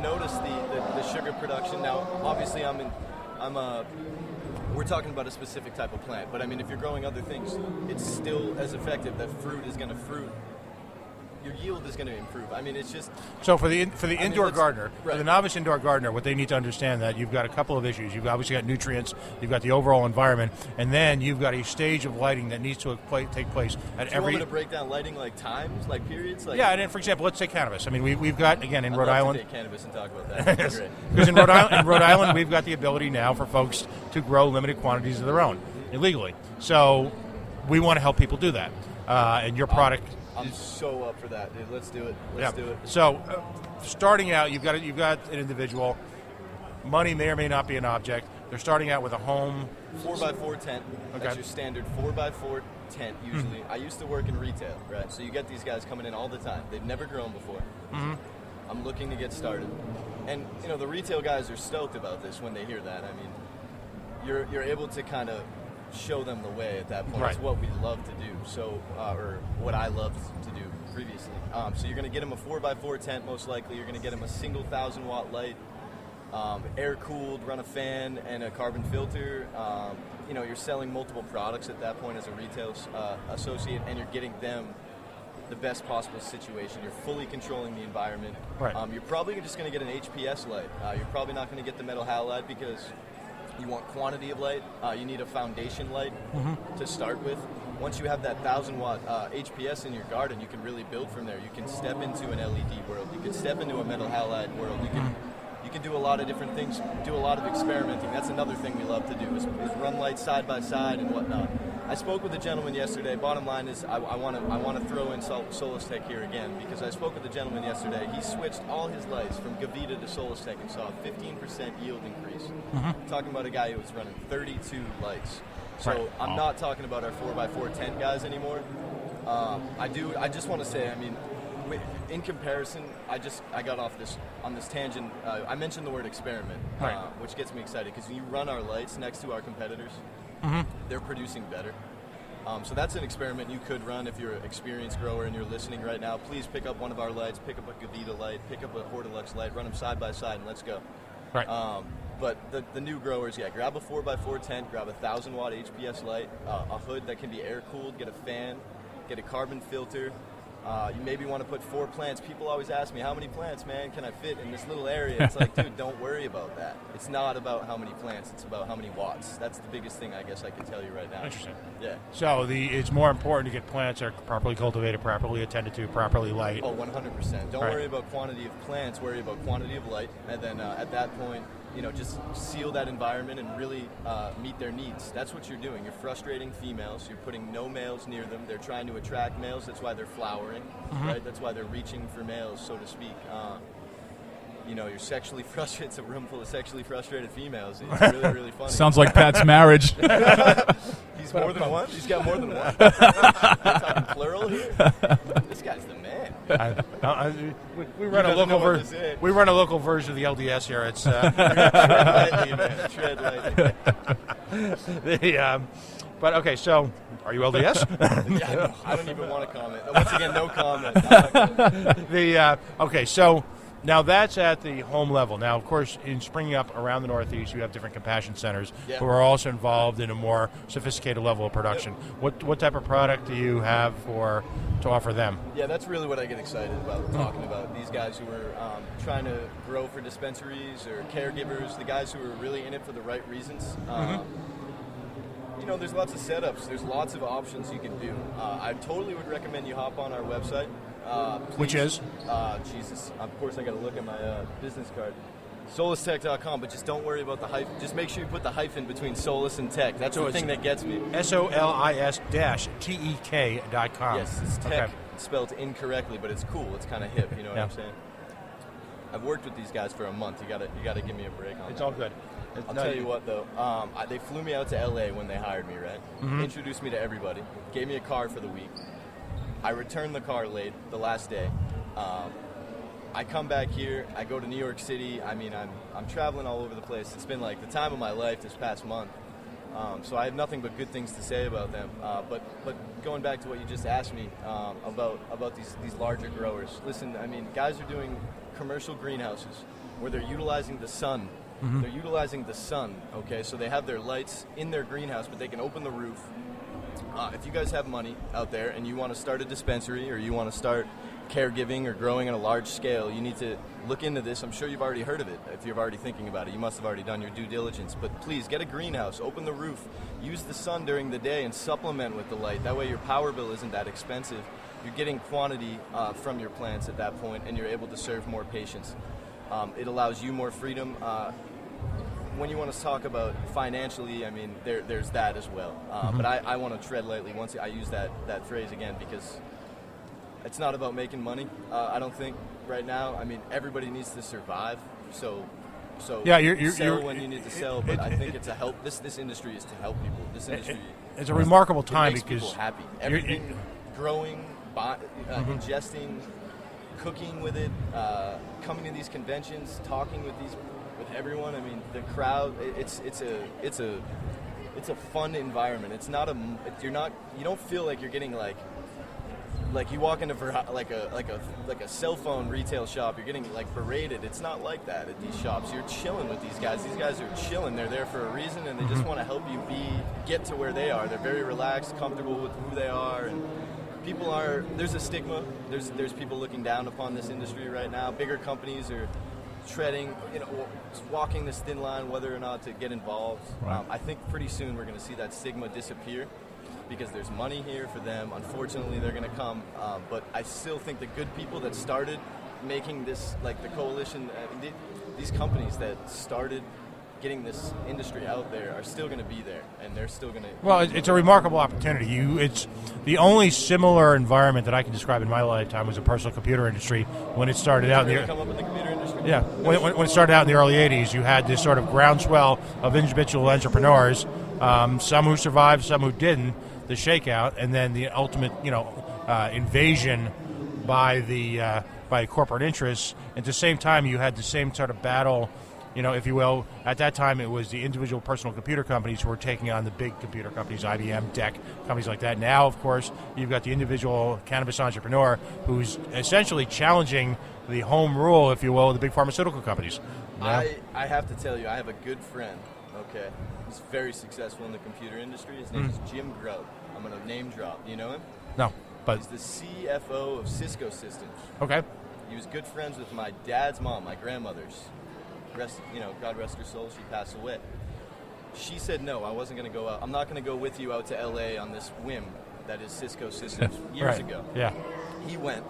notice the sugar production. Now, obviously, we're talking about a specific type of plant, but I mean, if you're growing other things, it's still as effective. That fruit is going to fruit. Your yield is going to improve. I mean, it's just... So for the indoor gardener, right. for the novice indoor gardener, what they need to understand that you've got a couple of issues. You've obviously got nutrients, you've got the overall environment, and then you've got a stage of lighting that needs to take place at every... Do you want me to break down lighting like times, like periods? Like... Yeah, and then, for example, let's say cannabis. I mean, we've got, again, in Rhode Island... I'd love to take cannabis and talk about that. That's great. Because in Rhode Island, we've got the ability now for folks to grow limited quantities of their own illegally. So we want to help people do that. And your product... I'm so up for that, dude. Let's do it. Let's do it. So, starting out, you've got an individual. Money may or may not be an object. They're starting out with a home 4x4 tent. Okay. That's your standard 4x4 tent. Usually, I used to work in retail, right? So you get these guys coming in all the time. They've never grown before. Mm-hmm. I'm looking to get started, and the retail guys are stoked about this when they hear that. I mean, you're able to kind of show them the way at that point. Right. It's what we love to do. So, or what I loved to do previously. So you're going to get them a 4x4 tent, most likely. You're going to get them a single 1,000-watt light, air-cooled, run a fan, and a carbon filter. You're selling multiple products at that point as a retail associate, and you're getting them the best possible situation. You're fully controlling the environment. Right. You're probably just going to get an HPS light. You're probably not going to get the metal halide because you want quantity of light. You need a foundation light to start with. Once you have that 1,000-watt HPS in your garden, you can really build from there. You can step into an LED world. You can step into a metal halide world. You can do a lot of different things, do a lot of experimenting. That's another thing we love to do is run lights side by side and whatnot. I spoke with a gentleman yesterday. Bottom line is I want to throw in Solus Tech here again because I spoke with a gentleman yesterday. He switched all his lights from Gavita to Solus Tech and saw a 15% yield increase. Talking about a guy who was running 32 lights. So right. I'm not talking about our 4x4 tent guys anymore. I just want to say, I mean, in comparison, I got off on this tangent. I mentioned the word experiment, right. Which gets me excited because when you run our lights next to our competitors, they're producing better. So that's an experiment you could run if you're an experienced grower and you're listening right now. Please pick up one of our lights, pick up a Gavita light, pick up a Hortilux light, run them side by side, and let's go. Right. But the new growers, grab a 4x4 tent, grab a 1,000-watt HPS light, a hood that can be air-cooled, get a fan, get a carbon filter. You maybe want to put 4 plants. People always ask me, how many plants, man, can I fit in this little area? It's like, dude, don't worry about that. It's not about how many plants. It's about how many watts. That's the biggest thing I guess I can tell you right now. Interesting. Yeah. So it's more important to get plants that are properly cultivated, properly attended to, properly light. Oh, 100%. Don't worry about quantity of plants. Worry about quantity of light. And then at that point, just seal that environment and really meet their needs. That's what you're doing. You're frustrating females. You're putting no males near them. They're trying to attract males. That's why they're flowering, right? That's why they're reaching for males, so to speak. You're sexually frustrated. It's a room full of sexually frustrated females. It's really, really funny. Sounds like Pat's marriage. He's more than one? He's got more than one? We're talking plural here? This guy's the man. We run a local version. We run a local version of the LDS here. It's tread lightly, man. But okay, so are you LDS? Yeah, I don't even want to comment. Once again, no comment. Okay, so now that's at the home level. Now, of course, in springing up around the Northeast, you have different compassion centers who are also involved in a more sophisticated level of production. What type of product do you have to offer them? Yeah, that's really what I get excited about talking about. These guys who are trying to grow for dispensaries or caregivers, the guys who are really in it for the right reasons. There's lots of setups. There's lots of options you can do. I totally would recommend you hop on our website. Which is? Jesus. Of course, I got to look at my business card. solustech.com, but just don't worry about the hyphen. Just make sure you put the hyphen between Solus and Tech. That's the thing that gets me. SOLIS-TEK.com. Yes, it's Tech spelled incorrectly, but it's cool. It's kind of hip. You know what I'm saying? I've worked with these guys for a month. You gotta give me a break on It's that. all good. I'll tell you what, though. They flew me out to L.A. when they hired me, right? Introduced me to everybody. Gave me a car for the week. I returned the car late the last day. I come back here. I go to New York City. I mean, I'm traveling all over the place. It's been like the time of my life this past month. So I have nothing but good things to say about them. But going back to what you just asked me about these larger growers. Listen, I mean, guys are doing commercial greenhouses where they're utilizing the sun. Mm-hmm. They're utilizing the sun, okay? So they have their lights in their greenhouse, but they can open the roof. If you guys have money out there and you want to start a dispensary or you want to start caregiving or growing on a large scale, you need to look into this. I'm sure you've already heard of it. If you're already thinking about it, you must have already done your due diligence. But please, get a greenhouse, open the roof, use the sun during the day and supplement with the light. That way your power bill isn't that expensive. You're getting quantity from your plants at that point, and you're able to serve more patients. It allows you more freedom. When you want to talk about financially, I mean, there's that as well. But I want to tread lightly once I use that phrase again, because it's not about making money. I don't think right now. I mean, everybody needs to survive. So yeah, you're when you need to sell. But I think it's a help. This industry is to help people. This industry. It's a remarkable time because people happy. Everything growing, ingesting, cooking with it, coming to these conventions, talking with everyone. I mean, the crowd. It's a fun environment. It's not you don't feel like you're getting like you walk into like a cell phone retail shop, you're getting like berated. It's not like that at these shops. You're chilling with these guys. These guys are chilling. They're there for a reason, and they just want to help you get to where they are. They're very relaxed, comfortable with who they are, and people are. There's a stigma. There's people looking down upon this industry right now. Bigger companies are treading, walking this thin line whether or not to get involved. Right. I think pretty soon we're going to see that stigma disappear, because there's money here for them. Unfortunately, they're going to come. But I still think the good people that started making this, like the coalition, these companies that started getting this industry out there are still going to be there, and they're still going to... Well, it's a remarkable opportunity. It's the only similar environment that I can describe in my lifetime was the personal computer industry when it started out. Come up in the computer industry? Yeah. When it started out in the early 80s, you had this sort of groundswell of individual entrepreneurs, some who survived, some who didn't, the shakeout, and then the ultimate, invasion by corporate interests. At the same time, you had the same sort of battle, if you will. At that time, it was the individual personal computer companies who were taking on the big computer companies, IBM, DEC, companies like that. Now, of course, you've got the individual cannabis entrepreneur who's essentially challenging the home rule, if you will, of the big pharmaceutical companies. I have to tell you, I have a good friend, okay? He's very successful in the computer industry. His name is Jim Grubb. I'm going to name drop. Do you know him? No, but... He's the CFO of Cisco Systems. Okay. He was good friends with my dad's mom, my grandmother's. God rest her soul, she passed away. She said, no, I wasn't going to go out. I'm not going to go with you out to L.A. on this whim that is Cisco Systems years ago. Yeah. He went.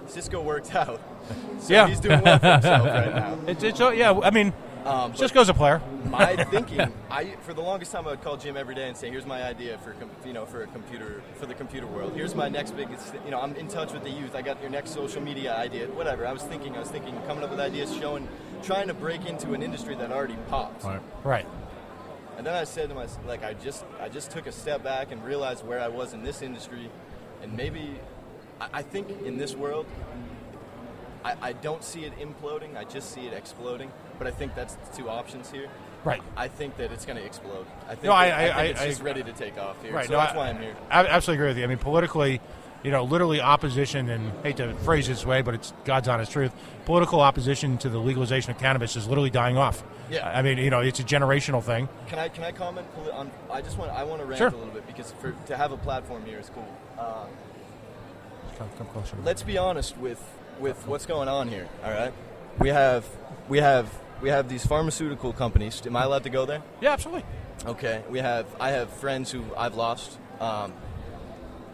Cisco worked out. So he's doing well for himself right now. Cisco's a player. My thinking, for the longest time I would call Jim every day and say, here's my idea for the computer world. Here's my next biggest, I'm in touch with the youth. I got your next social media idea, whatever. I was thinking, coming up with ideas, trying to break into an industry that already popped. Right. And then I said to myself, I just took a step back and realized where I was in this industry, and maybe, I think in this world, I don't see it imploding, I just see it exploding. But I think that's the two options here. Right. I think that it's going to explode. I think it's just ready to take off here. Right. So that's why I'm here. I absolutely agree with you. I mean, politically, literally opposition, and I hate to phrase it this way, but it's God's honest truth, political opposition to the legalization of cannabis is literally dying off. Yeah. I mean, it's a generational thing. Can I comment on? I want to rant Sure. a little bit, because to have a platform here is cool. Come closer. Let's be honest with what's going on here. All right. We have these pharmaceutical companies. Am I allowed to go there? Yeah, absolutely. Okay. I have friends who I've lost.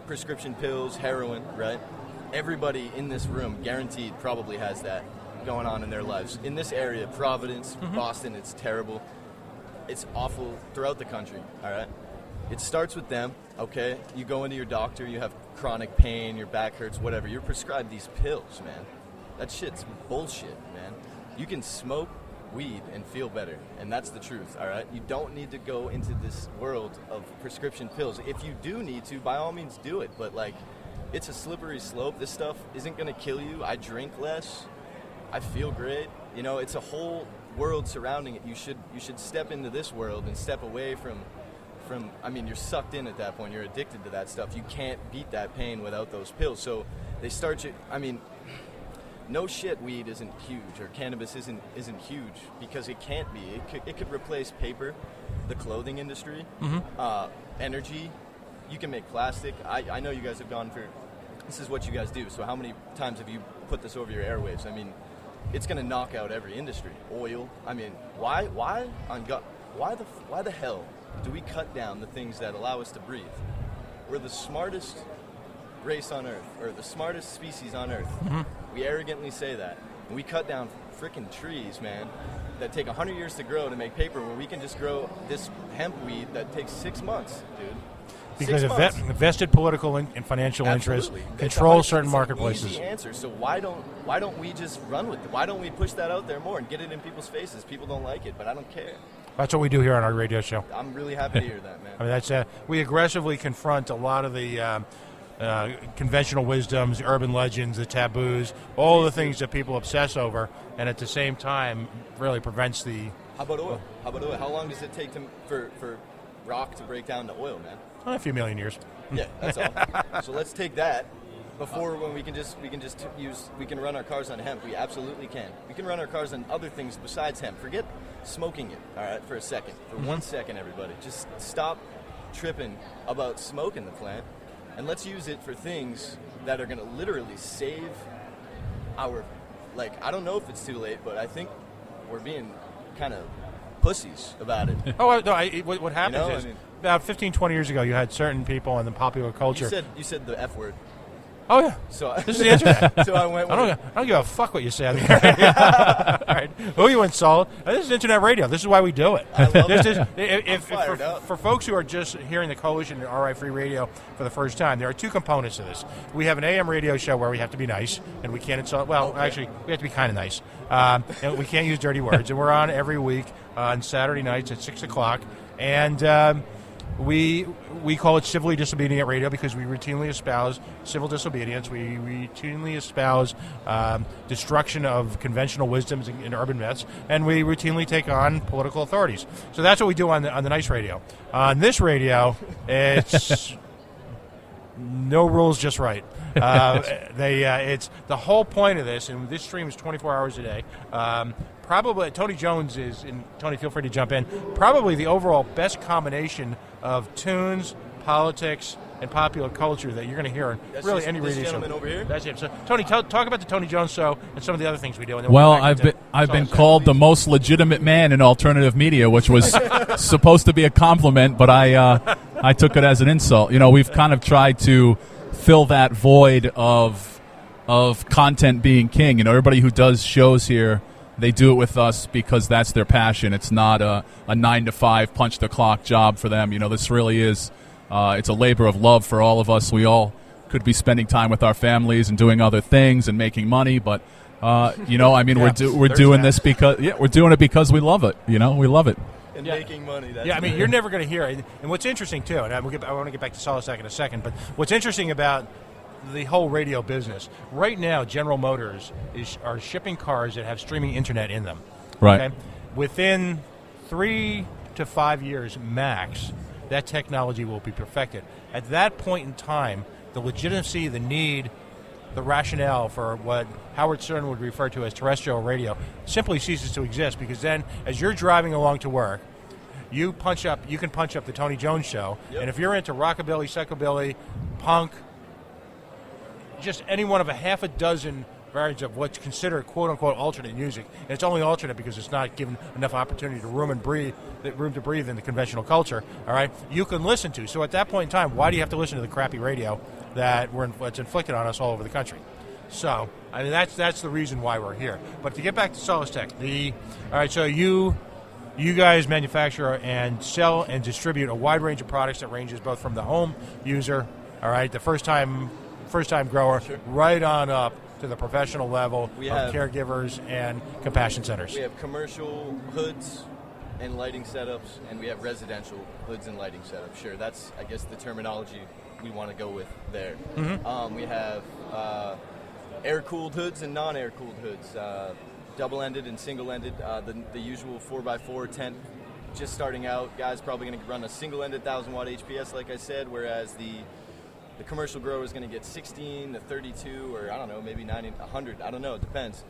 Prescription pills, heroin, right? Everybody in this room, guaranteed, probably has that going on in their lives. In this area, Providence, Boston, it's terrible. It's awful throughout the country, all right? It starts with them, okay? You go into your doctor, you have chronic pain, your back hurts, whatever. You're prescribed these pills, man. That shit's bullshit, man. You can smoke weed and feel better, and that's the truth, all right? You don't need to go into this world of prescription pills. If you do need to, by all means do it, but it's a slippery slope. This stuff isn't going to kill you. I drink less. I feel great. It's a whole world surrounding it. You should step into this world and step away from you're sucked in at that point. You're addicted to that stuff. You can't beat that pain without those pills. So they start you, no shit, weed isn't huge or cannabis isn't huge because it can't be. It could replace paper, the clothing industry, energy. You can make plastic. I know you guys have gone for. This is what you guys do. So how many times have you put this over your airwaves? I mean, it's going to knock out every industry. Oil. I mean, why the hell do we cut down the things that allow us to breathe? We're the smartest race on Earth, or the smartest species on Earth. We arrogantly say that. And we cut down freaking trees, man, that take 100 years to grow to make paper, where we can just grow this hemp weed that takes 6 months, dude. Because vested political and financial interests control certain marketplaces. It's an easy answer. So why don't we just run with it? Why don't we push that out there more and get it in people's faces? People don't like it, but I don't care. That's what we do here on our radio show. I'm really happy to hear that, man. I mean, that's we aggressively confront a lot of the conventional wisdoms, the urban legends, the taboos, all the things that people obsess over, and at the same time really prevents the. How about oil? How long does it take for rock to break down to oil, man? A few million years. Yeah, that's all. So let's take that before when we can run our cars on hemp. We absolutely can. We can run our cars on other things besides hemp. Forget smoking it, all right, for a second. For 1 second, everybody. Just stop tripping about smoking the plant, and let's use it for things that are going to literally save our, I don't know if it's too late, but I think we're being kind of pussies about it. Oh, no, what happens is, about 15, 20 years ago, you had certain people in the popular culture. You said the F word. Oh, yeah. So this is the internet. So I went with I don't give a fuck what you say on the internet. All right. Who you insult? This is internet radio. This is why we do it. I love it. For folks who are just hearing the Coalition and RI Free Radio for the first time, there are two components to this. We have an AM radio show where we have to be nice, and we can't insult. Well, actually, we have to be kind of nice. And we can't use dirty words. And we're on every week on Saturday nights at 6 o'clock. And we call it civilly disobedient radio because we routinely espouse civil disobedience. We routinely espouse destruction of conventional wisdoms and urban myths, and we routinely take on political authorities. So that's what we do on the nice radio. On this radio, it's no rules, just right. It's the whole point of this, and this stream is 24 hours a day. Probably Tony Jones is, and Tony, feel free to jump in, probably the overall best combination of tunes, politics, and popular culture that you're going to hear in really any radio show. Over here? That's it. So, Tony, talk about the Tony Jones Show and some of the other things we do. And then well, I've been called the most legitimate man in alternative media, which was supposed to be a compliment, but I took it as an insult. You know, we've kind of tried to fill that void of content being king. You know, everybody who does shows here, they do it with us because that's their passion. It's not a 9-to-5 punch the clock job for them. You know, this really is it's a labor of love for all of us. We all could be spending time with our families and doing other things and making money, but you know, I mean, we're doing this because we're doing it because we love it. You know, we love it. And making money. That's I mean, you're never going to hear it. And what's interesting too, and I want to get back to Solistech in a second, but what's interesting about the whole radio business right now, General Motors are shipping cars that have streaming internet in them. Right. Okay? Within 3 to 5 years max, that technology will be perfected. At that point in time, the legitimacy, the need, the rationale for what Howard Stern would refer to as terrestrial radio simply ceases to exist, because then as you're driving along to work, you can punch up the Tony Jones Show, and if you're into rockabilly, psychobilly, punk, just any one of a half a dozen variants of what's considered quote-unquote alternate music, and it's only alternate because it's not given enough opportunity to room to breathe in the conventional culture, all right, you can listen to. So at that point in time, why do you have to listen to the crappy radio that's inflicted on us all over the country? So, I mean, that's the reason why we're here. But to get back to Solistech, all right, so you guys manufacture and sell and distribute a wide range of products that ranges both from the home user, all right, the first time grower, right on up to the professional level of caregivers and compassion centers. We have commercial hoods and lighting setups, and we have residential hoods and lighting setups. Sure, that's, I guess, the terminology we want to go with there. Mm-hmm. We have air-cooled hoods and non-air-cooled hoods, double-ended and single-ended, the usual 4x4 tent. Just starting out, guys probably going to run a single-ended 1,000-watt HPS, like I said, whereas the The commercial grower is going to get 16 to 32, or I don't know, maybe 90, 100. I don't know. It depends.